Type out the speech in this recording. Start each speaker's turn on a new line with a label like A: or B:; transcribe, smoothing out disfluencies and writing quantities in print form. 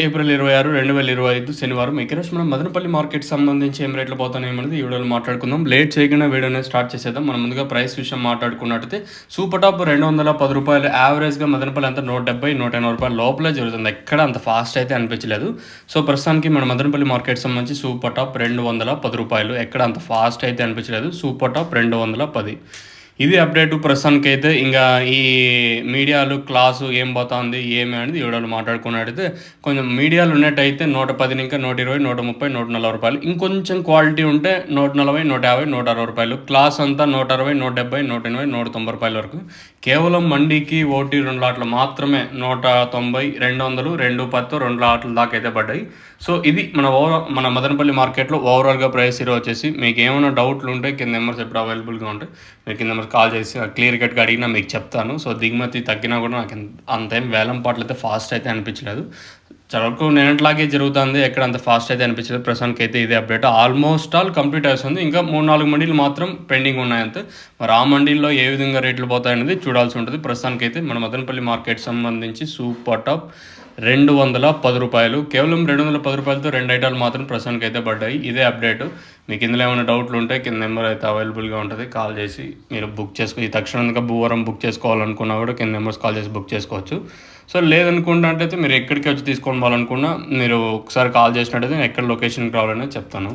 A: April 26, 2025 శనివారం. ఈరోజు మనం మదనపల్లి మార్కెట్ సంబంధించి ఏం రేట్లు పోతున్నాయనేది ఈ వీడియోలో మాట్లాడుకుందాం. లేట్ చేయకుండా వీడియోని స్టార్ట్ చేసేద్దాం. మనం ముందుగా ప్రైస్ విషయం మాట్లాడుకున్నట్టయితే సూపర్ టాప్ ₹210, యావరేజ్గా మదనపల్లి అంతా 170, 180 రూపాయల లోపలే జరుగుతుంది. ఎక్కడ అంత ఫాస్ట్ అయితే అనిపించలేదు. సో ప్రస్తుతానికి మన మదనపల్లి మార్కెట్ సంబంధించి సూపర్ టాప్ ₹210, ఎక్కడ అంత ఫాస్ట్ అయితే అనిపించలేదు. Super top 210. ఇది అప్డేటు ప్రస్తుతానికైతే. ఇంకా ఈ మీడియాలు క్లాసు ఏం పోతుంది ఏమి అనేది ఈ వీడియోలో మాట్లాడుకున్నట్టయితే, కొంచెం మీడియాలు ఉన్నట్టయితే 110 ఇంకా 120, 130, 140 రూపాయలు. ఇంకొంచెం క్వాలిటీ ఉంటే 140, 150, 160 రూపాయలు. క్లాస్ అంతా 160, 170, 180, 190 రూపాయల వరకు. కేవలం మండీకి 1, 2 లాట్లు మాత్రమే 190, 200, 210, 2 లాట్ల దాకా అయితే పడ్డాయి. సో ఇది మన మదనపల్లి మార్కెట్లో ఓవరాల్గా ప్రైస్ ఈరోజు వచ్చేసి. మీకు ఏమైనా డౌట్లు ఉంటే కింద నెంబర్స్ ఎప్పుడు అవైలబుల్గా ఉంటాయి, మీరు కింద నెంబర్స్ కాల్ చేసి క్లియర్ కట్గా అడిగినా మీకు చెప్తాను. సో దిగుమతి తగ్గినా కూడా నాకు అంతేం వేలం పాటలు అయితే ఫాస్ట్ అయితే అనిపించలేదు. చాలా వరకు నేనట్లాగే జరుగుతుంది, ఎక్కడ అంత ఫాస్ట్ అయితే అనిపించలేదు. ప్రస్తుతానికి అయితే ఇదే అప్డేట్. ఆల్మోస్ట్ ఆల్ కంప్లీట్ అవుతుంది. ఇంకా 3-4 మండీలు మాత్రం పెండింగ్ ఉన్నాయంతే. మరి ఆ మండీల్లో ఏ విధంగా రేట్లు పోతాయనేది చూడాల్సి ఉంటుంది. ప్రస్తుతానికి అయితే మన మదనపల్లి మార్కెట్ సంబంధించి సూపర్ టాప్ ₹210, కేవలం ₹210తో 2 ఐటాలు మాత్రం ప్రస్తుతానికి అయితే పడ్డాయి. ఇదే అప్డేట్. మీకు ఇందులో ఏమైనా డౌట్లు ఉంటే కింద నెంబర్ అయితే అవైలబుల్గా ఉంటుంది, కాల్ చేసి మీరు బుక్ ఈ తక్షణంగా భూవరం బుక్ చేసుకోవాలనుకున్నా కూడా కింద నెంబర్స్ కాల్ చేసి బుక్ చేసుకోవచ్చు. సో లేదనుకున్నట్టయితే మీరు ఎక్కడికి వచ్చి తీసుకోవాలనుకున్నా మీరు ఒకసారి కాల్ చేసినట్టయితే ఎక్కడ లొకేషన్కి రావాలనేది చెప్తాను.